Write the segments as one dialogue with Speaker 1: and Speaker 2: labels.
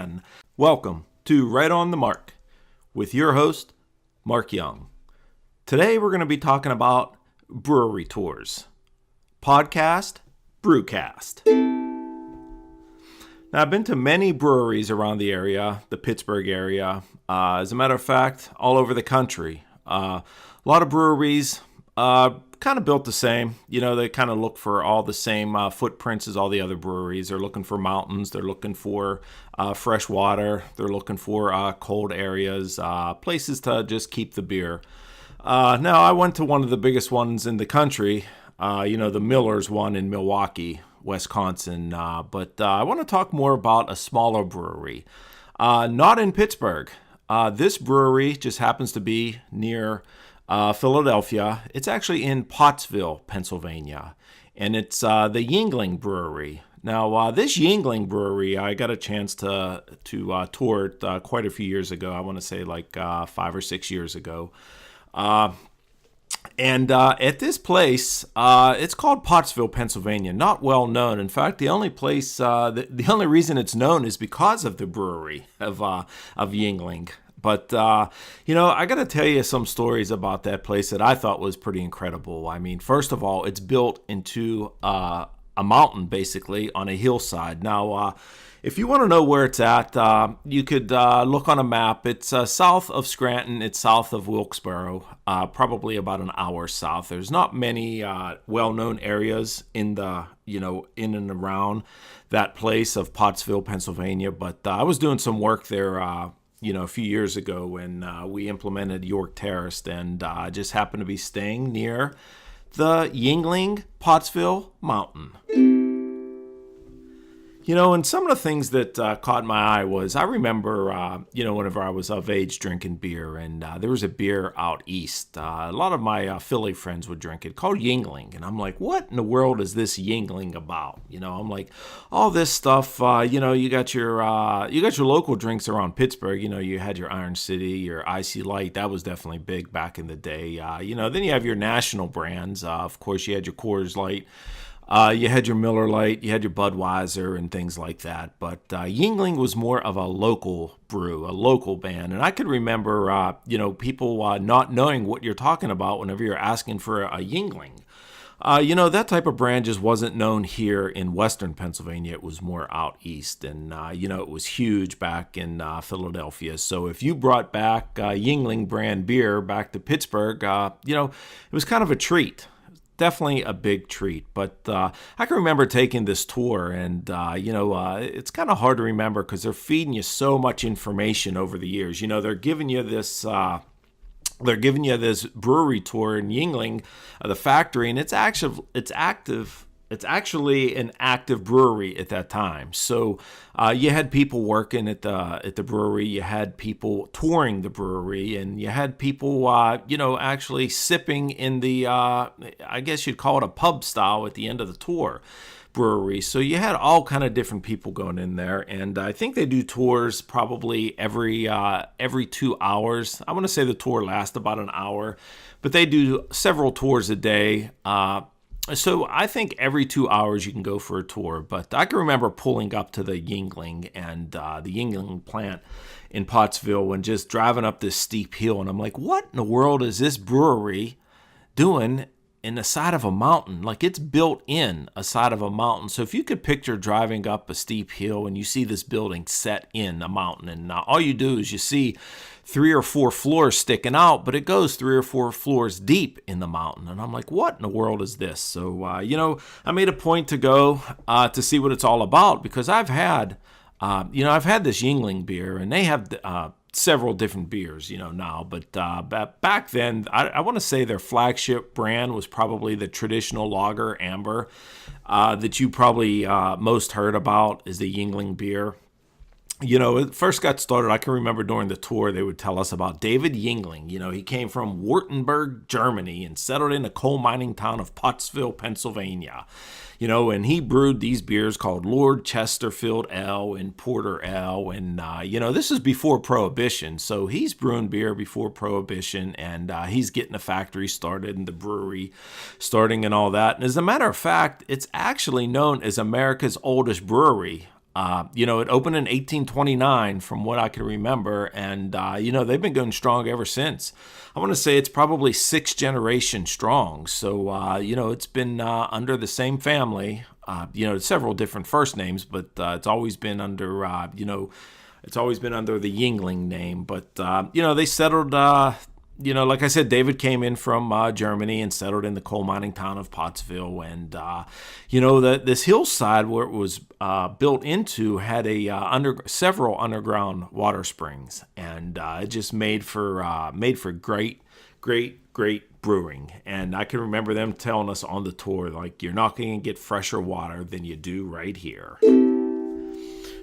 Speaker 1: And welcome to Right on the Mark with your host, Mark Young. Today we're going to be talking about brewery tours. Podcast, Brewcast. Now, I've been to many breweries around the area, the Pittsburgh area. As a matter of fact, all over the country. A lot of breweries kind of built the same. You know, they kind of look for all the same footprints as all the other breweries. They're looking for mountains. They're looking for fresh water. They're looking for cold areas, places to just keep the beer. Now, I went to one of the biggest ones in the country, the Miller's one in Milwaukee, Wisconsin. But I want to talk more about a smaller brewery, not in Pittsburgh. This brewery just happens to be near Philadelphia. It's actually in Pottsville, Pennsylvania, and it's the Yuengling Brewery. Now, this Yuengling Brewery, I got a chance to tour it quite a few years ago. I want to say like 5 or 6 years ago. And at this place, it's called Pottsville, Pennsylvania. Not well known. In fact, the only place, the only reason it's known is because of the brewery of Yuengling. But, I got to tell you some stories about that place that I thought was pretty incredible. I mean, first of all, it's built into a mountain, basically, on a hillside. Now, if you want to know where it's at, you could look on a map. It's south of Scranton. It's south of Wilkesboro, probably about an hour south. There's not many well-known areas in the, in and around that place of Pottsville, Pennsylvania. But I was doing some work there, a few years ago when we implemented York Terrace, and just happened to be staying near the Yuengling Pottsville Mountain. And some of the things that caught my eye was, I remember, whenever I was of age drinking beer, and there was a beer out east. A lot of my Philly friends would drink it, called Yuengling. And I'm like, what in the world is this Yuengling about? I'm like, all this stuff, you got your local drinks around Pittsburgh. You had your Iron City, your Icy Light. That was definitely big back in the day. Then you have your national brands. Of course, you had your Coors Light. You had your Miller Lite, you had your Budweiser and things like that. But Yuengling was more of a local brew, a local band. And I could remember, people not knowing what you're talking about whenever you're asking for a Yuengling. That type of brand just wasn't known here in Western Pennsylvania. It was more out east. And, it was huge back in Philadelphia. So if you brought back Yuengling brand beer back to Pittsburgh, it was kind of a treat. Definitely a big treat. But I can remember taking this tour, and it's kind of hard to remember because they're feeding you so much information over the years. They're giving you this brewery tour in Yuengling, the factory, and it's active. It's actually an active brewery at that time. So you had people working at the brewery, you had people touring the brewery, and you had people, actually sipping in the, I guess you'd call it a pub style at the end of the tour brewery. So you had all kind of different people going in there, and I think they do tours probably every 2 hours. I want to say the tour lasts about an hour, but they do several tours a day. So I think every 2 hours you can go for a tour. But I can remember pulling up to the Yuengling and the Yuengling plant in Pottsville and just driving up this steep hill. And I'm like, what in the world is this brewery doing in the side of a mountain? Like, it's built in a side of a mountain. So if you could picture driving up a steep hill and you see this building set in a mountain, and all you do is you see 3 or 4 floors sticking out, but it goes 3 or 4 floors deep in the mountain. And I'm like, what in the world is this? So, I made a point to go to see what it's all about, because I've had this Yuengling beer, and they have several different beers, now. But back then, I want to say their flagship brand was probably the traditional lager amber that you probably most heard about is the Yuengling beer. It first got started, I can remember during the tour, they would tell us about David Yuengling. He came from Württemberg, Germany, and settled in the coal mining town of Pottsville, Pennsylvania. And he brewed these beers called Lord Chesterfield Ale and Porter Ale. And, this is before Prohibition. So he's brewing beer before Prohibition, and he's getting the factory started and the brewery starting and all that. And as a matter of fact, it's actually known as America's oldest brewery. It opened in 1829 from what I can remember, and they've been going strong ever since. I want to say it's probably 6 generations strong. So it's been under the same family. Several different first names, but it's always been under it's always been under the Yuengling name. But they settled. Like I said, David came in from Germany and settled in the coal mining town of Pottsville. And, this hillside where it was built into had several underground water springs. And it just made for great, great, great brewing. And I can remember them telling us on the tour, like, you're not going to get fresher water than you do right here.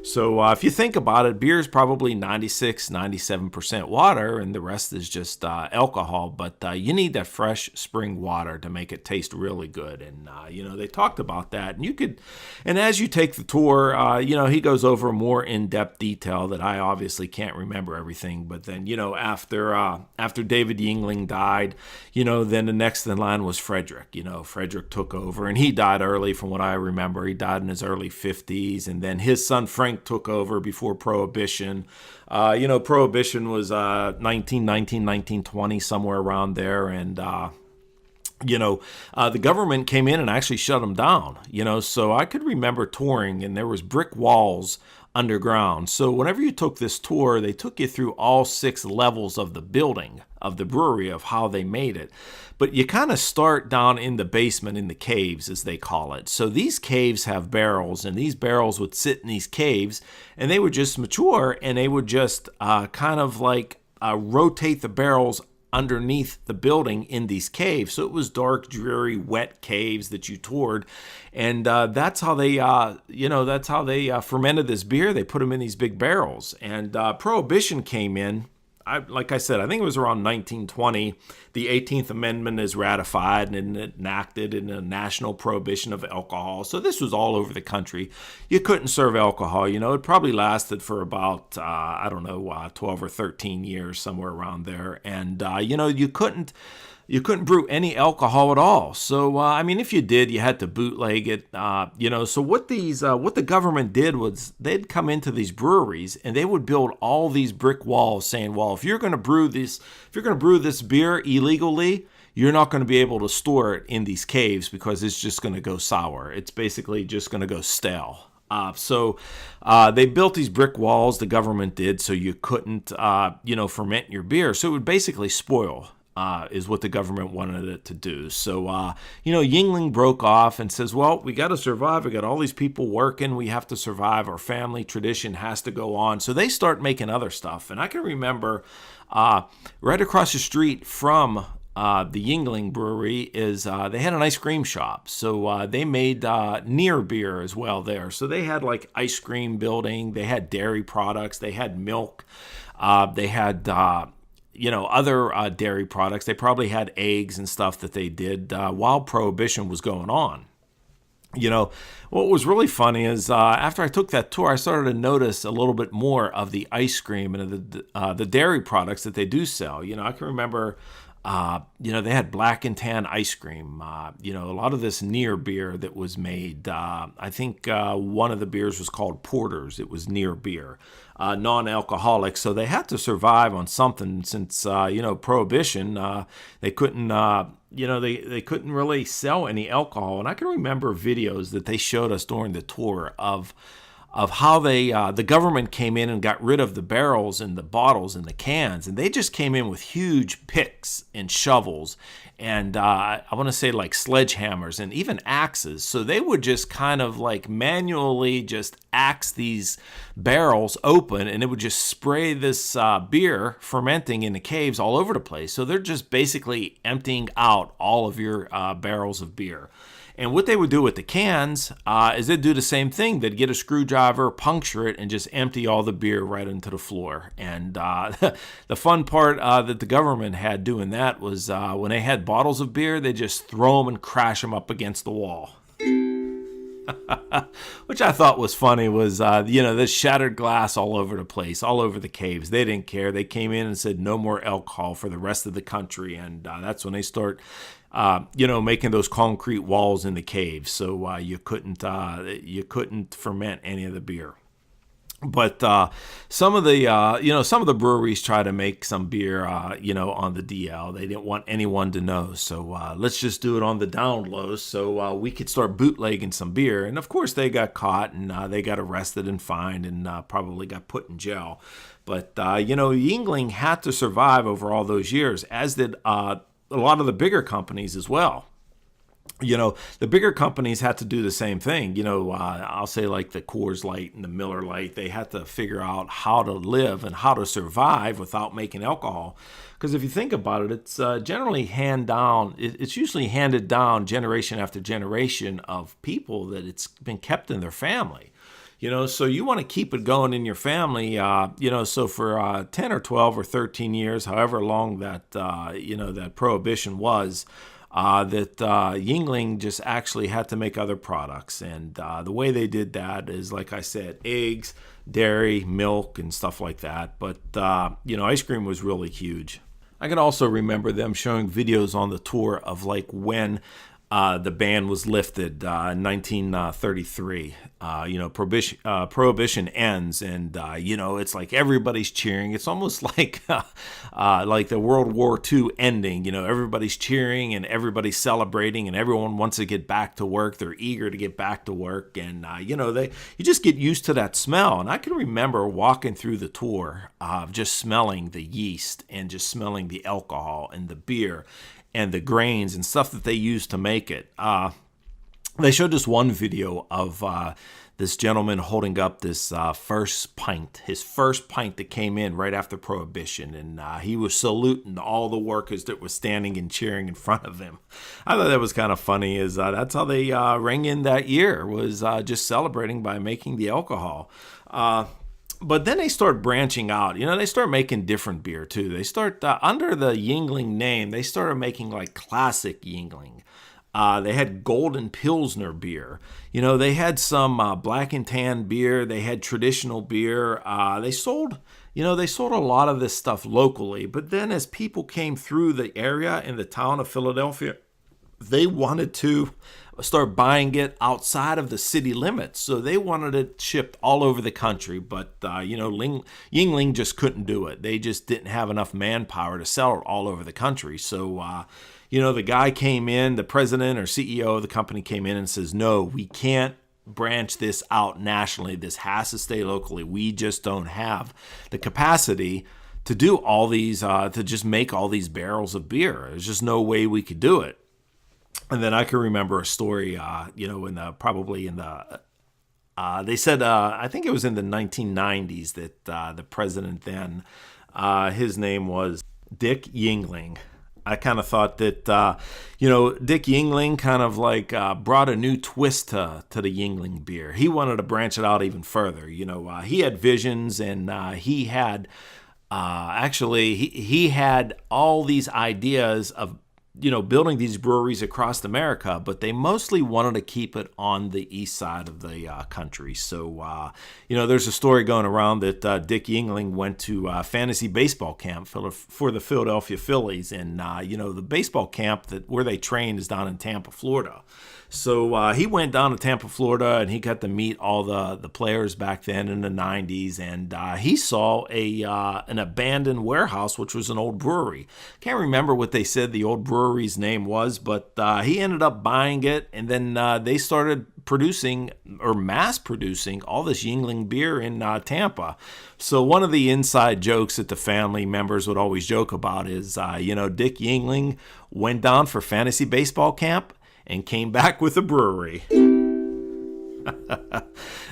Speaker 1: So if you think about it, beer is probably 96, 97% water, and the rest is just alcohol. But you need that fresh spring water to make it taste really good. And, they talked about that. And as you take the tour, he goes over more in-depth detail that I obviously can't remember everything. But then, after David Yuengling died, then the next in line was Frederick. Frederick took over, and he died early from what I remember. He died in his early 50s, and then his son Frank took over before Prohibition. Prohibition was 1920, somewhere around there. And, the government came in and actually shut them down. So I could remember touring, and there was brick walls underground. So whenever you took this tour, they took you through all 6 levels of the building of the brewery, of how they made it. But you kind of start down in the basement, in the caves, as they call it. So these caves have barrels, and these barrels would sit in these caves, and they would just mature, and they would just rotate the barrels underneath the building in these caves. So it was dark, dreary, wet caves that you toured, and that's how they fermented this beer. They put them in these big barrels, and Prohibition came in. Like I said, I think it was around 1920. The 18th Amendment is ratified and enacted in a national prohibition of alcohol. So this was all over the country. You couldn't serve alcohol. It probably lasted for about, 12 or 13 years, somewhere around there. And, you couldn't brew any alcohol at all. So, if you did, you had to bootleg it. So what the government did was they'd come into these breweries and they would build all these brick walls saying, well, if you're going to brew this beer illegally, you're not going to be able to store it in these caves because it's just going to go sour. It's basically just going to go stale. So they built these brick walls, the government did, so you couldn't, ferment your beer. So it would basically spoil. Is what the government wanted it to do. So, Yuengling broke off and says, well, we got to survive. We got all these people working. We have to survive. Our family tradition has to go on. So they start making other stuff. And I can remember right across the street from the Yuengling Brewery is they had an ice cream shop. So they made near beer as well there. So they had like ice cream building. They had dairy products. They had milk. They had other dairy products. They probably had eggs and stuff that they did while Prohibition was going on. What was really funny is after I took that tour, I started to notice a little bit more of the ice cream and the dairy products that they do sell. I can remember, they had black and tan ice cream. A lot of this near beer that was made. I think one of the beers was called Porter's. It was near beer. Non-alcoholic, so they had to survive on something since Prohibition. They couldn't they couldn't really sell any alcohol. And I can remember videos that they showed us during the tour of how they the government came in and got rid of the barrels and the bottles and the cans, and they just came in with huge picks and shovels and I want to say like sledgehammers and even axes. So they would just kind of like manually just axe these barrels open, and it would just spray this beer fermenting in the caves all over the place. So they're just basically emptying out all of your barrels of beer. And what they would do with the cans is they'd do the same thing. They'd get a screwdriver, puncture it, and just empty all the beer right into the floor. And the fun part that the government had doing that was when they had bottles of beer, they just throw them and crash them up against the wall. which I thought was funny, was, this shattered glass all over the place, all over the caves. They didn't care. They came in and said no more alcohol for the rest of the country. And that's when they start, making those concrete walls in the caves. So you couldn't ferment any of the beer. But some of the breweries try to make some beer, on the DL. They didn't want anyone to know. So let's just do it on the down low so we could start bootlegging some beer. And of course, they got caught and they got arrested and fined and probably got put in jail. But, Yuengling had to survive over all those years, as did a lot of the bigger companies as well. The bigger companies had to do the same thing. I'll say like the Coors Light and the Miller Lite, they had to figure out how to live and how to survive without making alcohol. Because if you think about it, it's generally it's usually handed down generation after generation of people that it's been kept in their family. So you want to keep it going in your family, so for 10 or 12 or 13 years, however long that prohibition was, that Yuengling just actually had to make other products. And the way they did that is, like I said, eggs, dairy, milk, and stuff like that. But, ice cream was really huge. I can also remember them showing videos on the tour of like when the ban was lifted in 1933. Prohibition ends, and it's like everybody's cheering. It's almost like the World War II ending. Everybody's cheering and everybody's celebrating, and everyone wants to get back to work. They're eager to get back to work, and you just get used to that smell. And I can remember walking through the tour, just smelling the yeast and just smelling the alcohol and the beer and the grains and stuff that they used to make it. They showed this one video of this gentleman holding up this first pint, his first pint that came in right after Prohibition, and he was saluting all the workers that were standing and cheering in front of him. I thought that was kind of funny, is that's how they rang in that year, was just celebrating by making the alcohol. But then they start branching out. They start making different beer too. They start under the Yuengling name. They started making like classic Yuengling. They had Golden Pilsner beer. They had some black and tan beer. They had traditional beer. They sold a lot of this stuff locally. But then as people came through the area in the town of Philadelphia, they wanted to start buying it outside of the city limits. So they wanted it shipped all over the country. But, Yuengling just couldn't do it. They just didn't have enough manpower to sell it all over the country. So, the guy came in, the president or CEO of the company came in and says, no, we can't branch this out nationally. This has to stay locally. We just don't have the capacity to do all these, to just make all these barrels of beer. There's just no way we could do it. And then I can remember a story, they said, I think it was in the 1990s that the president then, his name was Dick Yuengling. I kind of thought that, Dick Yuengling kind of like brought a new twist to the Yuengling beer. He wanted to branch it out even further. He had visions, and he had, he had all these ideas of, building these breweries across America, but they mostly wanted to keep it on the east side of the country. So, there's a story going around that Dick Yuengling went to fantasy baseball camp for the Philadelphia Phillies. And, the baseball camp where they trained is down in Tampa, Florida. So he went down to Tampa, Florida, and he got to meet all the players back then in the 90s. And he saw an abandoned warehouse, which was an old brewery. Can't remember what they said the old brewery's name was, but he ended up buying it. And then they started producing or mass producing all this Yuengling beer in Tampa. So one of the inside jokes that the family members would always joke about is, Dick Yuengling went down for fantasy baseball camp and came back with a brewery.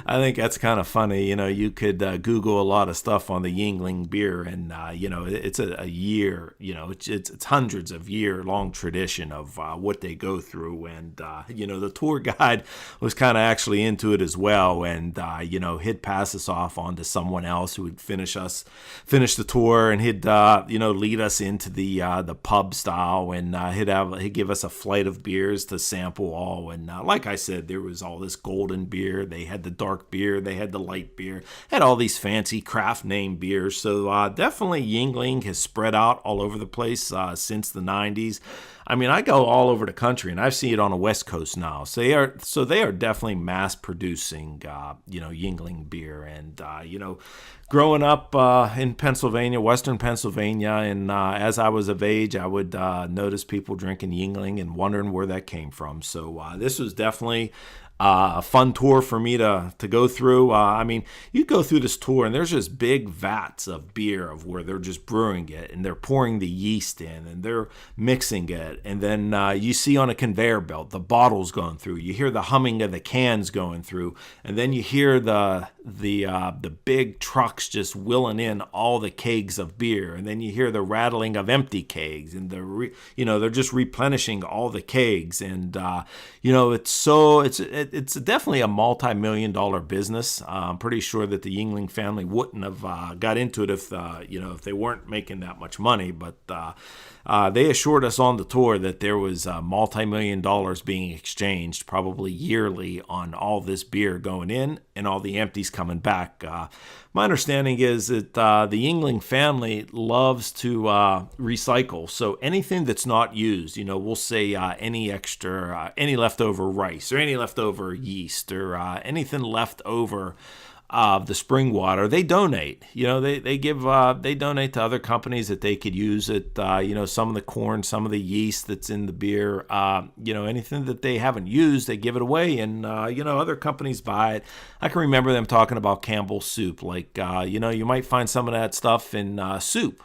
Speaker 1: I think that's kind of funny. You could Google a lot of stuff on the Yuengling beer, and it's a year. It's hundreds of year long tradition of what they go through, and the tour guide was kind of actually into it as well, and he'd pass us off on to someone else who would finish the tour, and he'd lead us into the pub style, and he'd give us a flight of beers to sample all, and like I said, there was all this golden beer. They had the dark beer, they had the light beer, had all these fancy craft name beers. So definitely Yuengling has spread out all over the place since the 90s. I mean, I go all over the country, and I've seen it on the West Coast now. So they are definitely mass producing, Yuengling beer. And growing up in Pennsylvania, Western Pennsylvania, and as I was of age, I would notice people drinking Yuengling and wondering where that came from. So this was definitely a fun tour for me to go through. I mean, you go through this tour and there's just big vats of beer of where they're just brewing it and they're pouring the yeast in and they're mixing it. And then you see on a conveyor belt the bottles going through. You hear the humming of the cans going through, and then you hear the big trucks just wheeling in all the kegs of beer, and then you hear the rattling of empty kegs, and they're just replenishing all the kegs, and it's definitely a multi-million-dollar business. I'm pretty sure that the Yuengling family wouldn't have got into it if they weren't making that much money, but they assured us on the tour that there was multi-million dollars being exchanged probably yearly on all this beer going in and all the empties coming back. My understanding is that the Yuengling family loves to recycle. So anything that's not used, we'll say any extra, any leftover rice or any leftover yeast or anything left over the spring water, they donate. They donate to other companies that they could use it. Some of the corn, some of the yeast that's in the beer. Anything that they haven't used, they give it away, and other companies buy it. I can remember them talking about Campbell's soup. Like you might find some of that stuff in soup.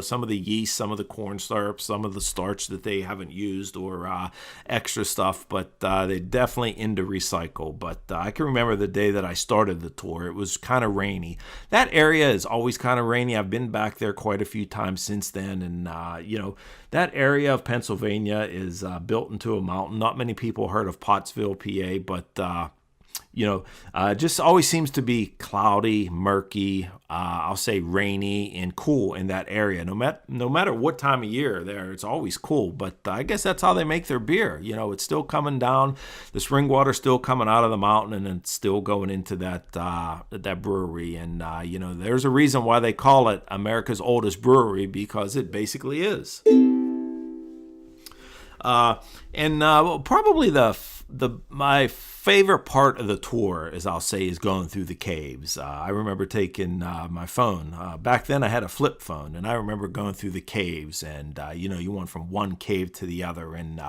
Speaker 1: Some of the yeast, some of the corn syrup, some of the starch that they haven't used or extra stuff, but they definitely into recycle. But I can remember the day that I started the tour. It was kind of rainy. That area is always kind of rainy. I've been back there quite a few times since then. And, that area of Pennsylvania is built into a mountain. Not many people heard of Pottsville, PA, but just always seems to be cloudy, murky, I'll say rainy and cool in that area. No matter what time of year there, it's always cool. But I guess that's how they make their beer. It's still coming down. The spring water's still coming out of the mountain, and it's still going into that brewery. And, there's a reason why they call it America's oldest brewery, because it basically is. Probably my favorite part of the tour, as I'll say, is going through the caves. I remember taking my phone. Back then I had a flip phone, and I remember going through the caves, and you went from one cave to the other, and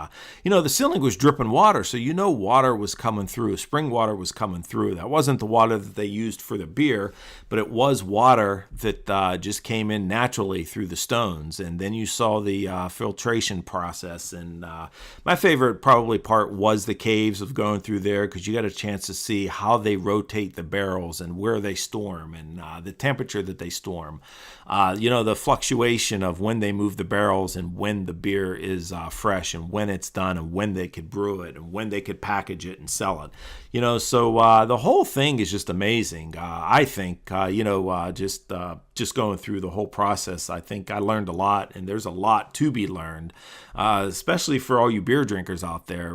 Speaker 1: the ceiling was dripping water, so water was coming through. Spring water was coming through. That wasn't the water that they used for the beer, but it was water that just came in naturally through the stones. And then you saw the filtration process, and my favorite probably part was the caves of going through there, because you got a chance to see how they rotate the barrels and where they storm and the temperature that they storm. The fluctuation of when they move the barrels and when the beer is fresh and when it's done and when they could brew it and when they could package it and sell it. So the whole thing is just amazing. I think, just going through the whole process, I think I learned a lot, and there's a lot to be learned, especially for all you beer drinkers out there.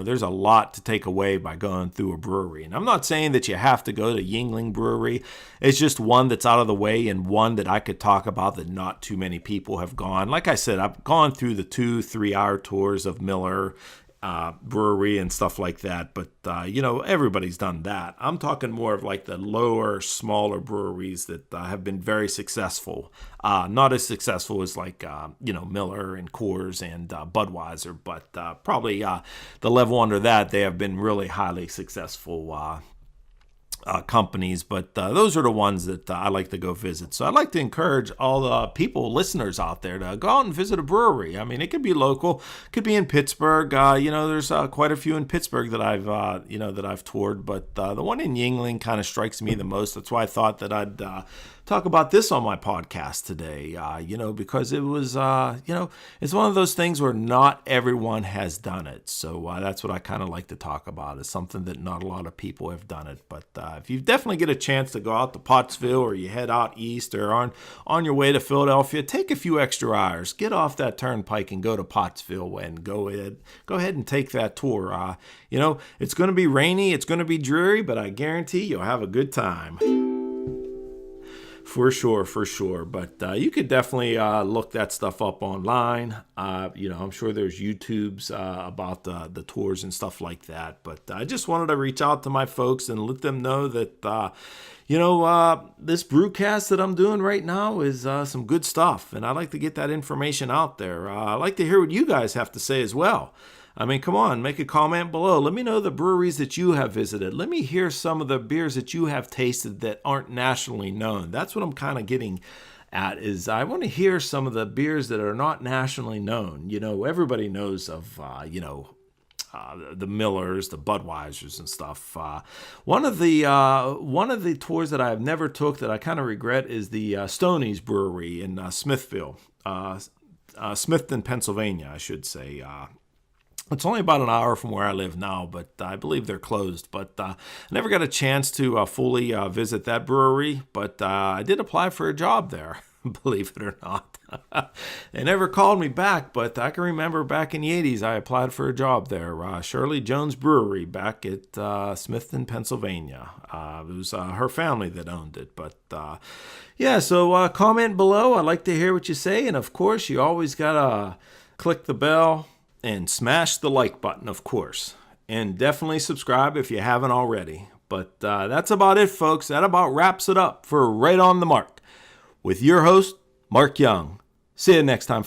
Speaker 1: There's a lot to take away by going through a brewery. And I'm not saying that you have to go to Yuengling Brewery. It's just one that's out of the way and one that I could talk about that not too many people have gone. Like I said, I've gone through the 2-3 hour tours of Miller Brewery and stuff like that, but everybody's done that. I'm talking more of like the lower, smaller breweries that have been very successful. Not as successful as like Miller and Coors and Budweiser, but probably the level under that, they have been really highly successful companies, but those are the ones that I like to go visit. So I'd like to encourage all the listeners out there to go out and visit a brewery. I mean, it could be local, could be in Pittsburgh. There's quite a few in Pittsburgh that I've toured, but the one in Yuengling kind of strikes me the most. That's why I thought that I'd talk about this on my podcast today. Because it was, it's one of those things where not everyone has done it. So that's what I kind of like to talk about. Is something that not a lot of people have done it, but if you definitely get a chance to go out to Pottsville, or you head out east, or on your way to Philadelphia, take a few extra hours, get off that turnpike and go to Pottsville and go ahead and take that tour. It's going to be rainy, it's going to be dreary, but I guarantee you'll have a good time. For sure. But you could definitely look that stuff up online. I'm sure there's YouTubes about the tours and stuff like that. But I just wanted to reach out to my folks and let them know that, this brewcast that I'm doing right now is some good stuff. And I'd like to get that information out there. I'd like to hear what you guys have to say as well. I mean, come on, make a comment below. Let me know the breweries that you have visited. Let me hear some of the beers that you have tasted that aren't nationally known. That's what I'm kind of getting at, is I want to hear some of the beers that are not nationally known. Everybody knows of, the Millers, the Budweisers and stuff. One of the tours that I've never took that I kind of regret is the Stoney's Brewery in Smithville, Smithton, Pennsylvania, I should say. It's only about an hour from where I live now, but I believe they're closed. But I never got a chance to fully visit that brewery, but I did apply for a job there, believe it or not. They never called me back, but I can remember back in the 80s, I applied for a job there. Shirley Jones Brewery back at Smithton, Pennsylvania. It was her family that owned it. But so comment below. I'd like to hear what you say. And of course, you always got to click the bell and smash the like button, of course. And definitely subscribe if you haven't already. But that's about it, folks. That about wraps it up for Right on the Mark with your host, Mark Young. See you next time.